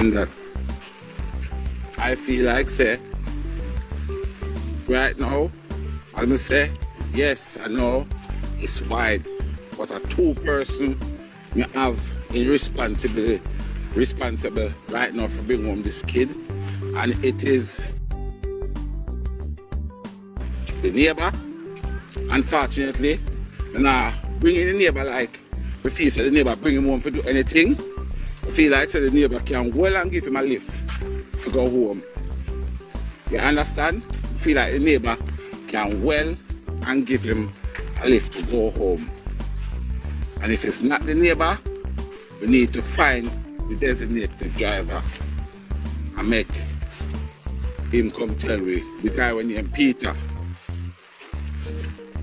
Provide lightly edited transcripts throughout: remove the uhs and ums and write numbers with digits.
understand that. I feel like say right now, as I say, yes, I know it's wide, but a two-person you have responsible right now for bringing home this kid, and it is the neighbor. Unfortunately, bringing the neighbor like we feel so the neighbor bring him home to do anything. I feel like so the neighbor can well and give him a lift to go home. You understand? I feel like the neighbor can well and give him a lift to go home. And if it's not the neighbor, we need to find the designated driver and make him come tell we. The guy when named Peter.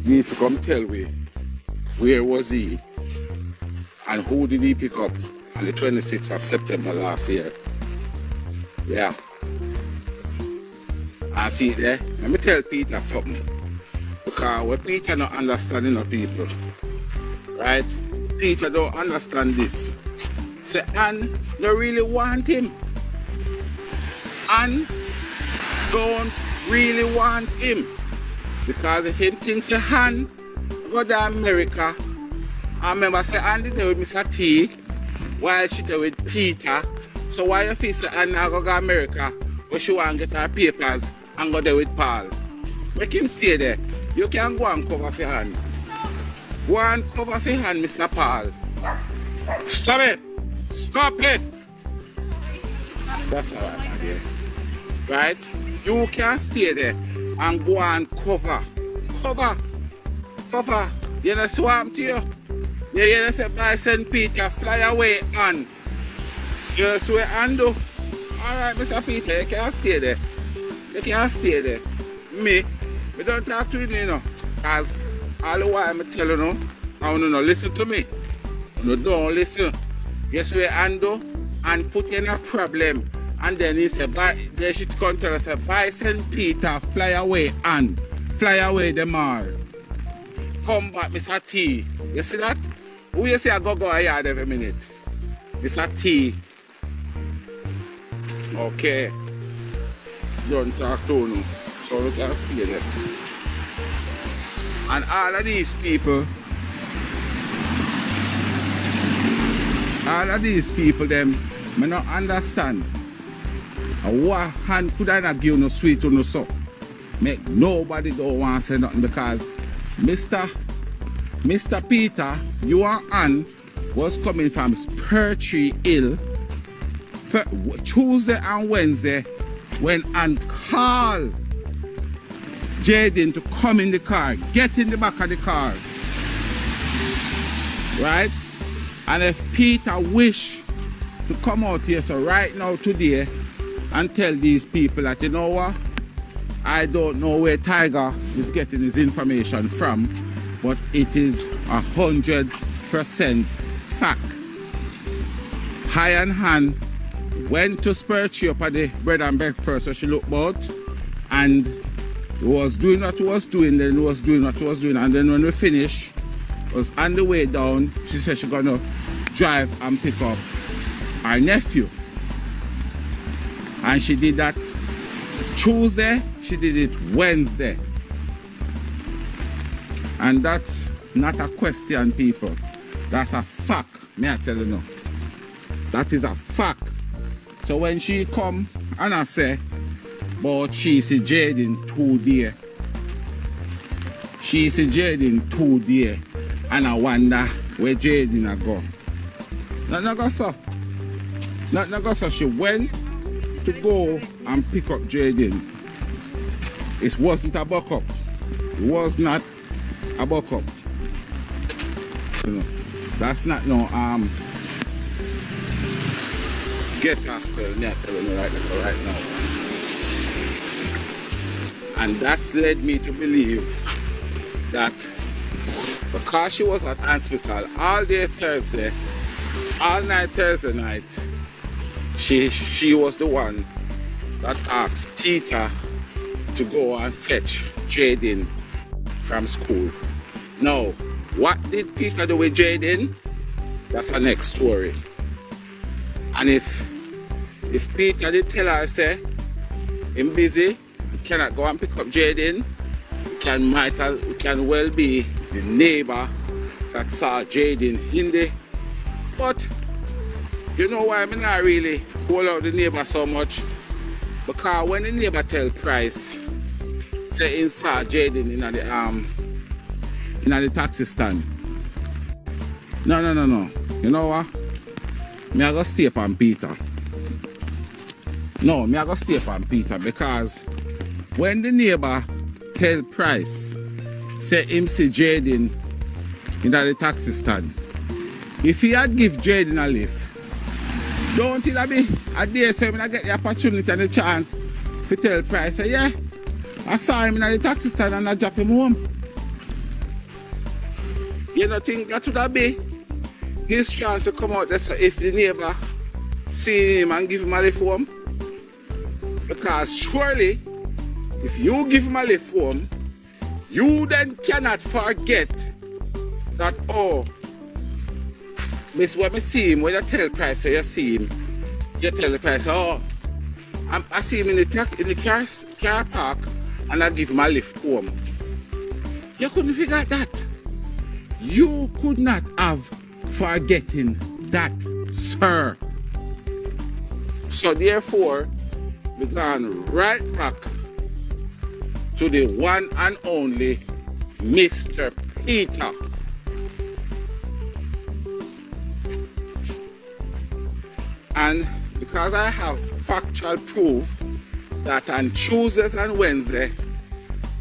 He need to come tell we where was he and who did he pick up on the 26th of September last year. Yeah. And see there, let me tell Peter something. Because when Peter not understanding of people, right? Peter don't understand this. Say Anne don't really want him. Anne don't really want him. Because if him thinks a Anne go to America, I remember say Anne did there with Mr. T while she there with Peter. So why you feel say Anne go to America when she want to get her papers and go there with Paul? Make him stay there. You can go and cover for hand. Go and cover for hand, Mr. Paul. Stop it! Stop it! That's alright, my dear. Right? You can stay there and go and cover. Cover. Cover. You know swamp to you? You know say by St. Peter fly away and you know so and do. Alright, Mr. Peter, you can stay there. You can stay there. Me don't talk to you, know. Cause all the while I'm telling you, I want to listen to me. You don't listen. Yes, we undo and put in a problem. And then he said, they should come tell us, by St. Peter, fly away and fly away the mar. Come back, Mr. T. You see that? Who you say I go a yard every minute? Mr. T. Okay. Don't talk to you. So we can stay there. And all of these people, them, may not understand. What hand could I not give no sweet or no soap? Make nobody don't want to say nothing because Mr. Peter, you and Ann was coming from Spurtree Hill Tuesday and Wednesday when Ann called Jayden to come in the car, get in the back of the car. Right? And if Peter wish to come out here, so right now today, and tell these people that, you know what, I don't know where Tiger is getting his information from, but it is 100% fact. High and hand went to Spurtree up at the bread and breakfast, so she looked out and was doing what he was doing, then was doing what he was doing, and then when we finished, was on the way down, she said she's gonna drive and pick up our nephew. And she did that Tuesday, she did it Wednesday. And that's not a question, people. That's a fact, may I tell you now. That is a fact. So when she come and I say, but she see Jayden 2 days. She see Jayden 2 days. And I wonder where Jayden a go. Not go so. Not go so. She went to go and pick up Jayden. It wasn't a buck up. It was not a buck up. You know, that's not no guess hospital. Me telling you right this right now. And that's led me to believe that because she was at hospital all day Thursday, all night Thursday night, she was the one that asked Peter to go and fetch Jayden from school. Now, what did Peter do with Jayden? That's our next story. And if If Peter did tell her, say, I'm busy, he cannot go and pick up Jayden, it can well be the neighbor that saw Jayden in there. But you know why I'm not really call out the neighbor so much? Because when the neighbor tell Price, say he saw Jayden in the taxi stand. No. You know what? Me I go stay upon Peter. No, me I go stay upon Peter because when the neighbor tell Price, say him see Jayden in the taxi stand, if he had give Jayden a lift, don't it be a day so I get the opportunity and the chance to tell Price, say, yeah, I saw him in the taxi stand and I drop him home. You don't think that would be his chance to come out there so if the neighbor see him and give him a lift home? Because surely, if you give him a lift home, you then cannot forget that, oh, miss, when I see him, when you tell Price, so you see him, you tell the Price, oh, I see him in the car park and I give him a lift home. You couldn't figure out that. You could not have forgetting that, sir. So therefore, we're gone right back to the one and only Mr. Peter. And because I have factual proof that on Tuesdays and Wednesday,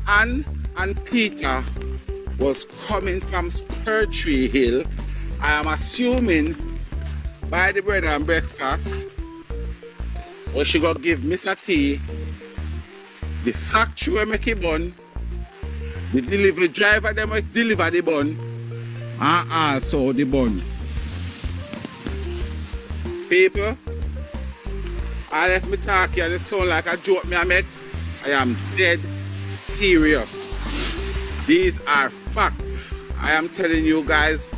Ann and Peter was coming from Spur Tree Hill, I am assuming by the bread and breakfast, where she go give Mr. T the factory where make it bun, the delivery driver them deliver the bun, and also the bun. People, I left me talking and it sound like a joke me I make. I am dead serious. These are facts. I am telling you guys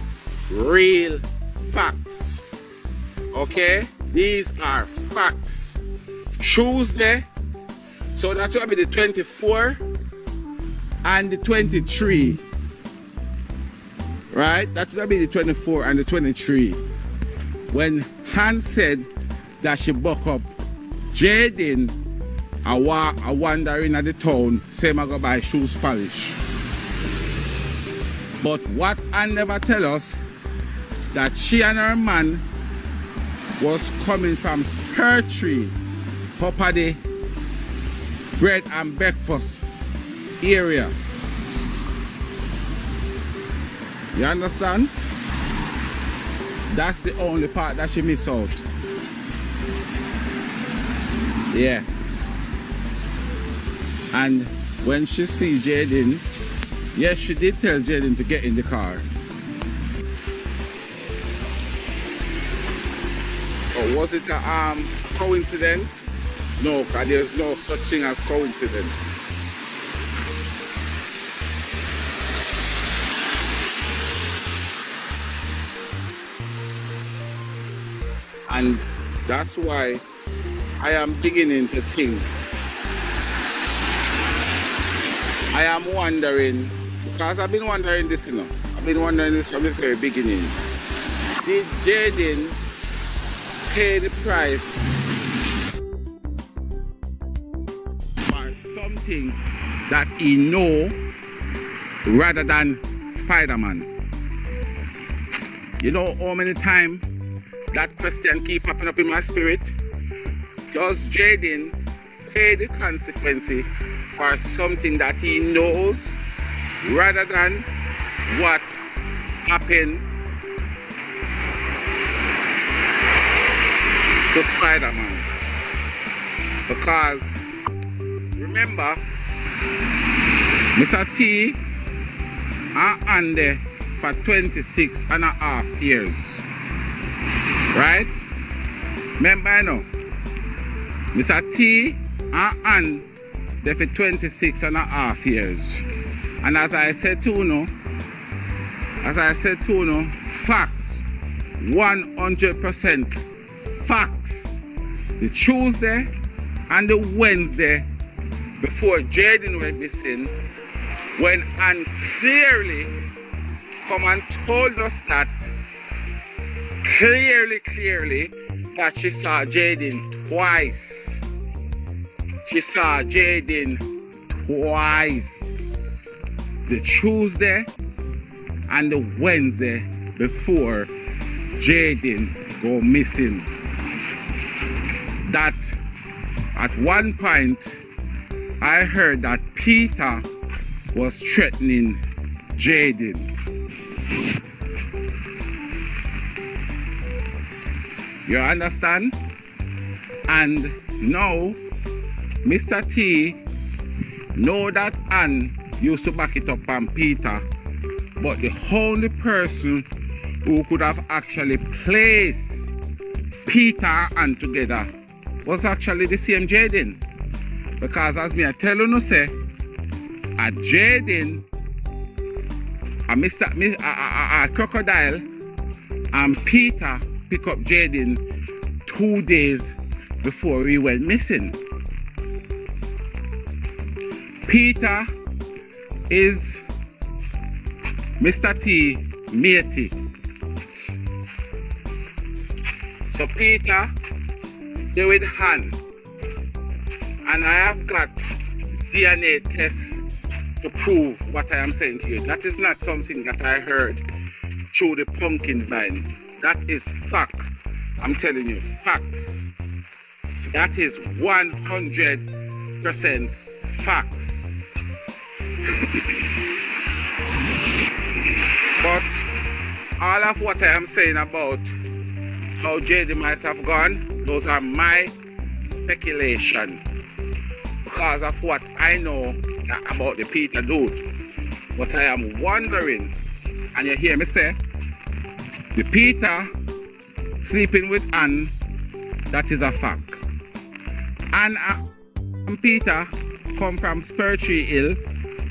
real facts. Okay? These are facts. Tuesday, so that will be the 24 and the 23. Right? That will be the 24 and the 23. When Han said that she buck up Jayden a wandering at the town, same I go buy shoes polish. But what Han never tell us, that she and her man was coming from Spur Tree up at the bread and breakfast area. You understand? That's the only part that she missed out. Yeah. And when she see Jayden, yes, she did tell Jayden to get in the car. Or was it a coincidence? No, because there's no such thing as coincidence. And that's why I am beginning to think. I am wondering, because I've been wondering this, you know. I've been wondering this from the very beginning. Did Jayden pay the price for something that he know rather than Spider-Man? You know how many times that question keep popping up in my spirit? Does Jayden pay the consequences for something that he knows rather than what happened to Spider-Man? Because remember, Mr. T are on there for 26 and a half years. Right? Remember, I know. Mr. T and Ann there for 26 and a half years. And as I said to you, facts, 100% facts. the Tuesday and the Wednesday before Jayden went missing, when Ann clearly come and told us that clearly that she saw Jayden twice. She saw Jayden twice. The Tuesday and the Wednesday before Jayden go missing. That at one point I heard that Peter was threatening Jayden. You understand? And now Mr. T know that Ann used to back it up on Peter, but the only person who could have actually placed Peter and together was actually the same Jayden. Because as me I tell you, say, a Jayden, a Crocodile and Peter pick up Jayden 2 days before he went missing. Peter is Mr. T matey. So Peter, they with hand, and I have got DNA tests to prove what I am saying to you. That is not something that I heard through the pumpkin vine. That is fact. I'm telling you, facts. That is 100% facts. But all of what I am saying about how Jayden might have gone, those are my speculation because of what I know about the Peter dude. But I am wondering, and you hear me say, the Peter sleeping with Ann, that is a fact. Ann and Peter come from Spiritual Hill.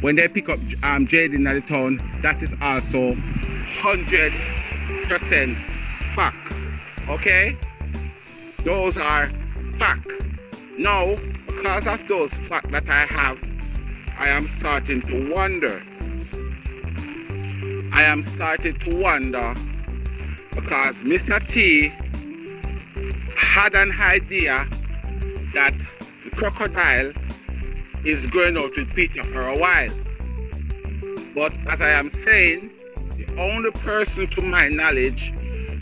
When they pick up Jayden at the town, that is also 100% fact. Okay? Those are fact. Now, because of those facts that I have, I am starting to wonder. Because Mr. T had an idea that the Crocodile is going out with Peter for a while. But as I am saying, the only person to my knowledge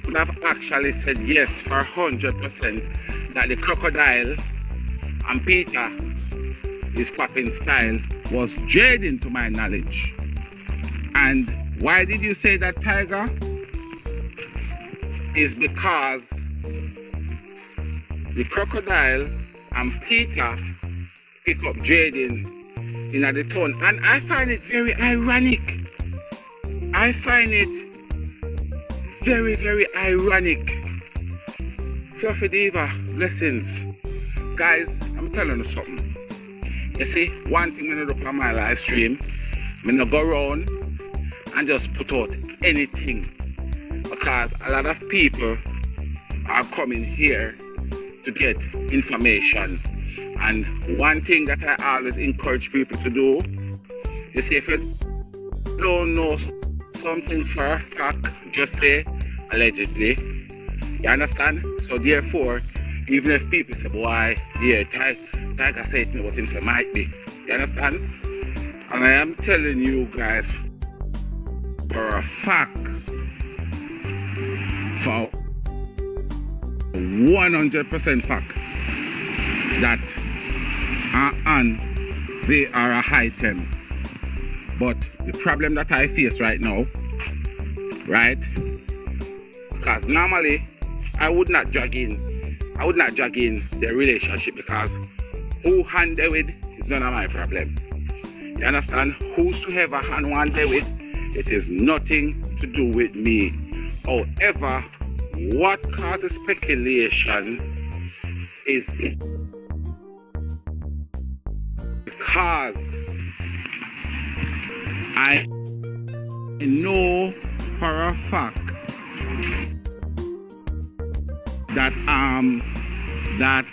would have actually said yes for 100% that the Crocodile and Peter is popping style was Jayden to my knowledge. And why did you say that, Tiger? Is because the Crocodile and Peter pick up Jayden in the town, and I find it very ironic. I find it very, very ironic. Fluffy Diva, blessings. Guys, I'm telling you something. You see, one thing when I look on my live stream, I'm gonna go around and just put out anything. Because a lot of people are coming here to get information. And one thing that I always encourage people to do is if you don't know something for a fact, just say allegedly. You understand? So therefore, even if people say, boy, yeah, Tiger said what him say might be. You understand? And I am telling you guys for a fact, for 100% fact, that and they are a high temp. But the problem that I face right now, right? Because normally I would not drag in the relationship, because who hand they with is none of my problem. You understand? Whosoever hand one day with, it is nothing to do with me. However, what causes speculation is because I know for a fact that that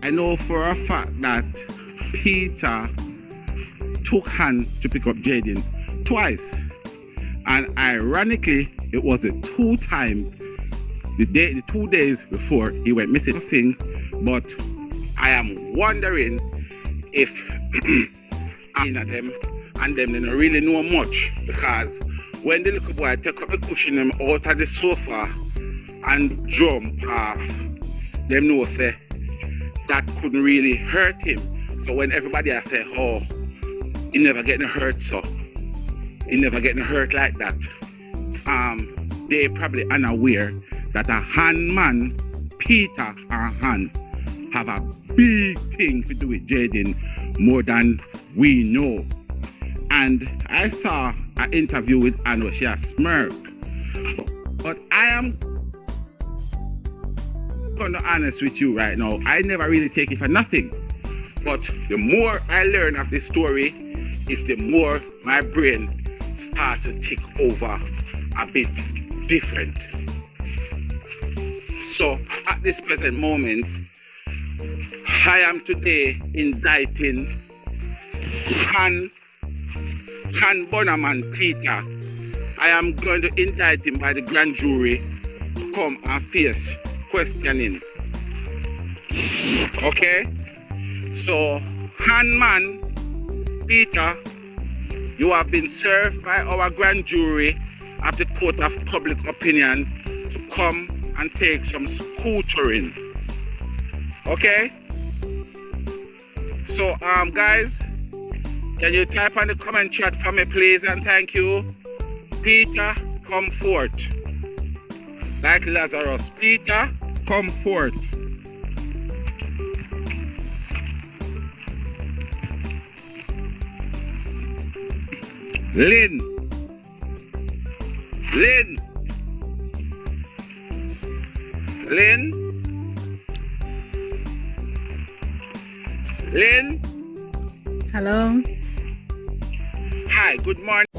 I know for a fact that Peter took hand to pick up Jayden twice. And ironically, it was the 2 days before he went missing. But I am wondering if them and them they don't really know much, because when the little boy take up the cushion them out of the sofa and jump off, them know say that couldn't really hurt him. So when everybody else say, oh, he never getting hurt, so he never getting hurt like that, they probably unaware that a hand man, Peter and Han, have a big thing to do with Jayden more than we know. And I saw an interview with Anne where she has smirked. But I am gonna be honest with you right now, I never really take it for nothing. But the more I learn of this story, is the more my brain starts to tick over a bit different. So at this present moment, I am today indicting Han Bonham and Peter. I am going to indict him by the grand jury to come and face questioning. Okay? So, Han man, Peter, you have been served by our grand jury of the Court of Public Opinion to come and take some scootering. Okay? So, guys, can you type on the comment chat for me, please, and thank you. Peter, come forth. Like Lazarus, Peter, come forth. Lynn. Hello. Hi, good morning.